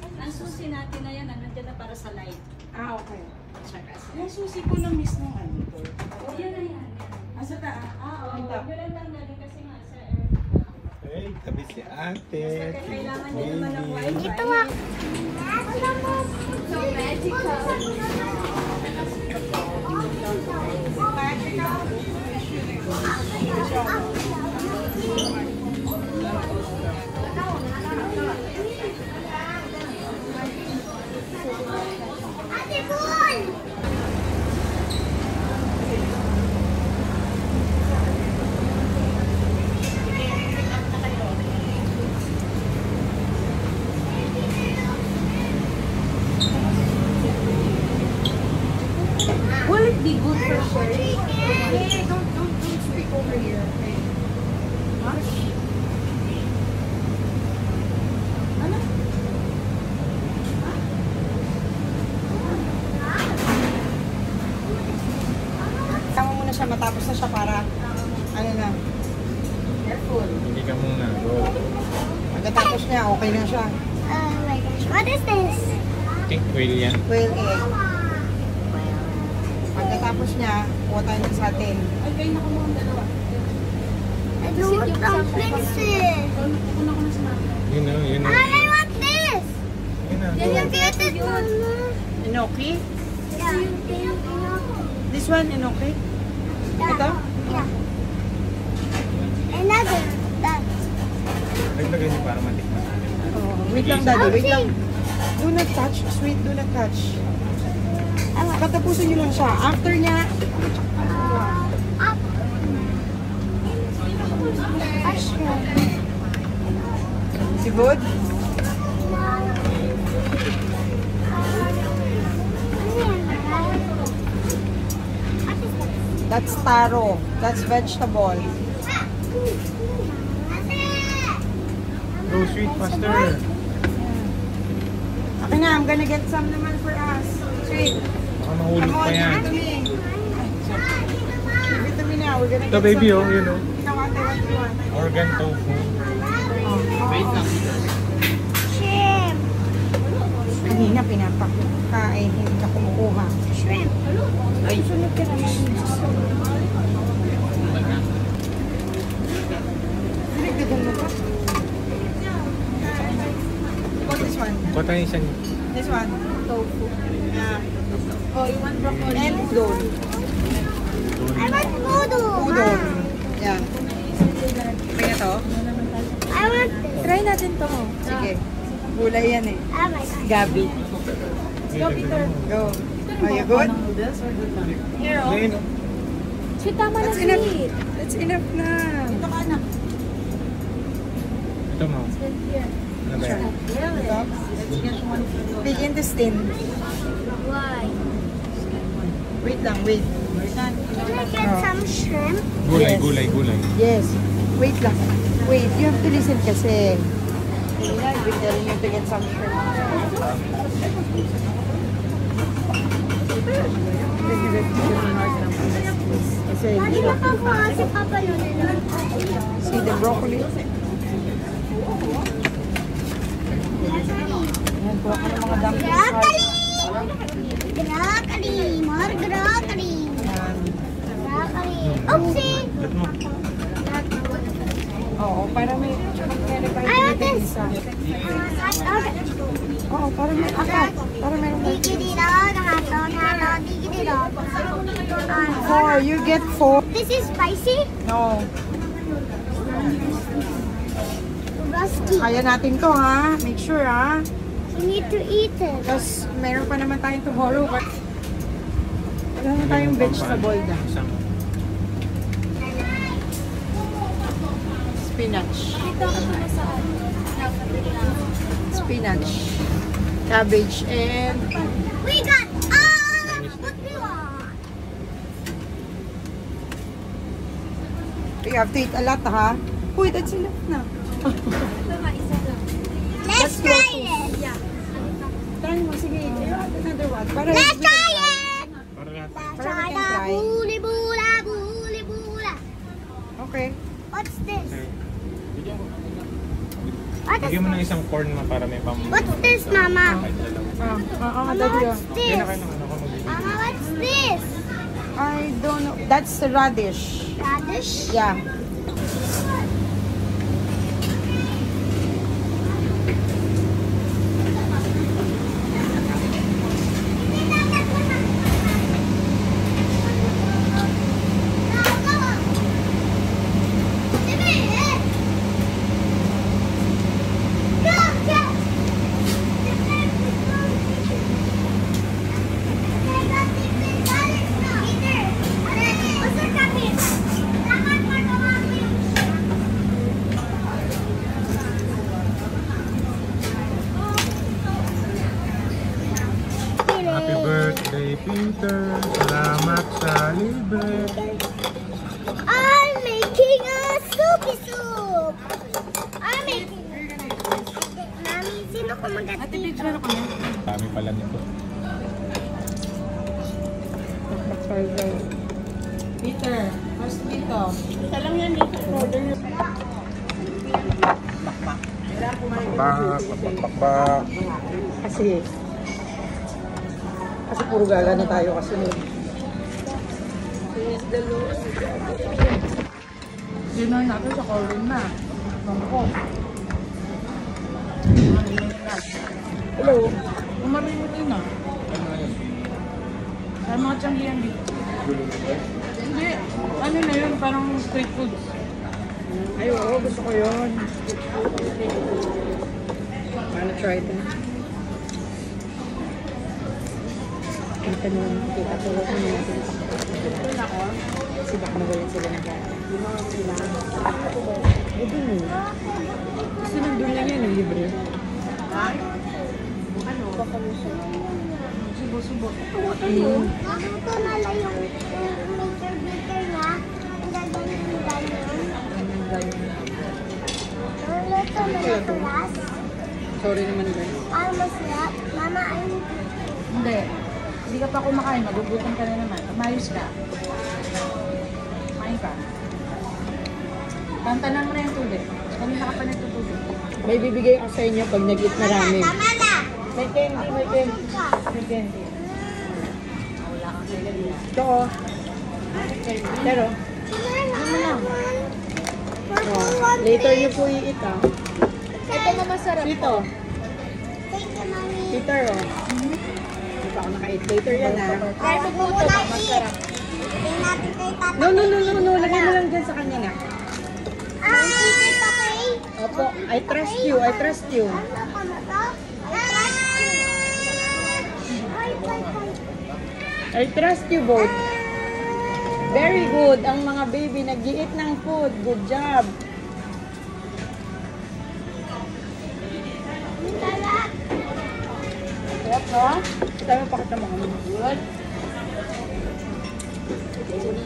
Ang susi natin na yan, nandiyan na para sa light. Ah, okay. Tsaka sa Yung susi ko lang mismo ano to. Oh, yan na yan. Asa taas? Oo. Ang top. Yun ang tanggalin kasi nga sa Hey, tabi si ate. Basta kailangan din naman ng wifi. Ito ah. Alam mo. So magical. Ate Pool! Will it be good for sharing? Hey, don't speak over here. Okay? Huh? Ano? Tama muna siya, matapos na siya para ano na. Careful. Hindi ka muna. Go. Pagkatapos niya, okay na siya. Oh my gosh. What is this? I think whale yan. Quail egg. Pagkatapos niya, kuha tayo ng sa atin. Ay, kayo na kumuha ang dalawa. I don't want some princess. Una ko na sa mama. You know. I want this. Yun na. Can you get it, Mama? Enoki? Yeah. This one, enoki? Ito? Yeah. Another. That. Ay, lagay niyo para matikman natin. Oh, wait lang, Daddy. Wait lang. Do not touch. Sweet, do not touch. Patapusin nyo lang siya. After niya, Up. Mushroom. si good? That's taro. That's vegetable. Go sweet, faster. Okay na, I'm gonna get some naman for us. Sweet. Baka mahulog Come pa on, yan. give it to me. Give it to me now. We're gonna Ito get baby, some. oh, you know. Ikaw, ate, what do you want? Organ tofu. Wait lang. Shrimp. Kanina pinapakain, hindi ka kumukuha. Shrimp. Ay, sunod ka naman. Pinagdagan mo pa. This one. Kuha tayo isang This one. Tofu. Yeah. Oh, you want broccoli? And udon. I want noodle. Udon. Yeah. Kaya to? I want this. Try natin to. Sige. Gulay yan eh. Oh my god. Gabi. Go, Peter. Go. Are you good? Noodles or good lang? Here, oh. Sweet, tama na That's enough. sweet. That's enough na. Ito ka anak. Ito mo. Sweet here. Ano ba yan? Really? Let's get one for you. Big intestine. Why? Wait lang, wait. Can I get some shrimp? Gulay, Yes. gulay. Yes. Wait lang. Wait, you have to listen kasi. We're telling you to get some shrimp. Kasi Daddy, makakuha si Papa yun. see the broccoli. Ayan, kuha ka ng mga dumplings. Broccoli! Broccoli! More broccoli! Ayan. Broccoli! Oopsie! Lat mo. Oo, para may I want this. isa. Okay. Oo, para may apat. Para meron may Digidiro, nakato, digidiro. 4. You get 4. This is spicy? No. Rusty. Kaya natin to ha. Make sure ha. You need to eat it. Tapos meron pa naman tayong tomorrow. But wala na tayong vegetable na. Spinach. Spinach. Cabbage and We got all of what we want. you have to eat a lot ha. Uy, that's enough na. Let's try it. Try mo, sige. Another one. Para Let's try it. Para lahat. Let's Para we try can try. the bula bula bula bula. Okay. What's this? Okay. What is Bigyan mo ng isang corn mo para may pam... What's this, Mama? Mama, Mama, daddy. what's Yan this? na kayo ng ano ko magbibigay. Mama, what's this? I don't know. That's radish. Radish? Yeah. Happy birthday, Peter. Salamat sa libre. I'm making a soupy soup. I'm making Mami, sino ko Ate, picture ako na. Dami pala nito. Peter, first dito. Isa lang yan dito. Order nyo. Bakbak. Kasi puro gala na tayo kasi. Dinner natin sa Corwin na. Bangko. Hello. Umarino din na. Sa mga tiyanggihan dito. Hindi. Ano na yun? Parang street foods. Ay, oo. Gusto ko yun. Wanna try it? Kita mo lang. Kita ko lang natin. Kasi baka magaling sila ng gata. Ito mo. Kasi nandun lang yan. Libre. Ano? Subo-subo. Ito na lang yung maker-baker niya. Ang gaganyan-ganyan. Luto na matulas. Sorry naman guys. Ay, masarap. Mama, ay Hindi. Hindi ka pa kumakain. Magugutom ka na naman. Mayos ka. Kumain ka. Tantanan mo na yung tubig. Kanina ka pa nagtutubig. May bibigay ako sa inyo pag nag-eat marami. tama na. May candy, may candy. May candy. Wala kang kailan. Ito oh. Pero, oh, later niyo po i-eat ah. Ito na masarap. Dito. Thank you, Mami. Peter oh. Hindi pa ako naka-eat. Later yan ah. Kaya magbuto ka, masarap. Tingnan natin kay Tata. No. Lagay mo lang dyan sa kanya na. Ay! Tita Kay. Opo. I trust you. I trust you. Ano ka na to? Ay! I trust you both. Very good. Ang mga baby nag-i-eat ng food. Good job. Sarap no? Sabi mo pakita mo kami. Good.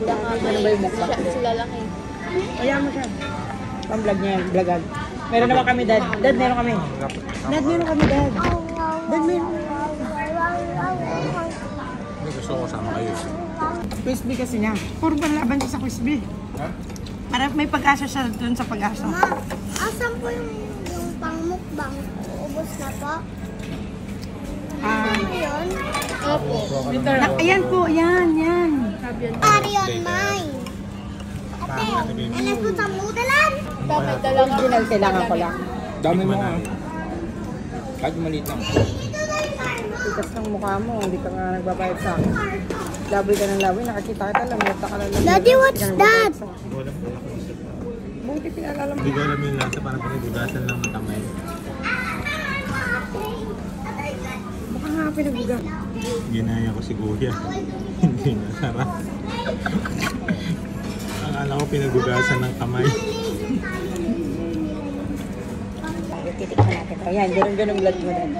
Ano ba yung mukbang? Sila lang eh. Kaya mo siya. Pang-vlog niya yan. Vlogag. Meron naman kami, Dad. Dad, meron kami. Dad, meron kami, Dad. Dad, meron. Gusto ko kasama kayo. Crispy kasi niya. Puro panlaban siya sa crispy. Para may pag-asa siya dun sa pag-asa. Ma, asan po yung pangmukbang? Ubus na po? Ano yun? Ayan po, yan. Arion mine. Ate, alam ko sa mudalan. Original, kailangan ko lang. Dami mo ah. Kahit maliit lang. Tikas ng mukha mo, hindi ka nga nagbabayad sa akin. Laboy ka ng laboy, nakakita kita lang. Ka lang Daddy, what's that? Hindi ko alam kung ako. Buti pinalala mo. Hindi ko alam yung lasa, parang pinagbugasan lang ng kamay. Baka nga pinagbuga. Ginaya ko si Kuya. Hindi na sarap. Akala ko pinagbugasan ng kamay. Titikman natin. Ayan, ganun-ganun blood mo dad.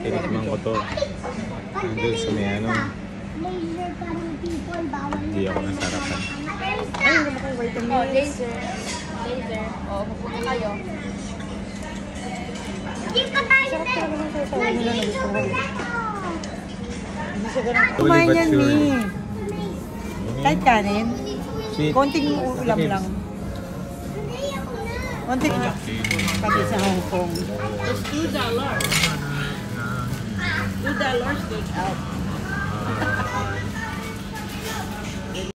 Tinikman ko to. Nandun sa may ano. Laser pa ng people, bawal Hindi ako nasarapan. Ay, hindi mo kayo vitamins. Laser. Pupunta kayo. Hindi pa tayo Sarap talaga ng sayo tayo nila na gusto ko. Hindi siya ganun. Slowly Kumain but yan, surely. Mi. Kahit kanin. Sweet. Konting ulam lang. Konting pati sa Hong Kong. It's $2. $2. $2 take out.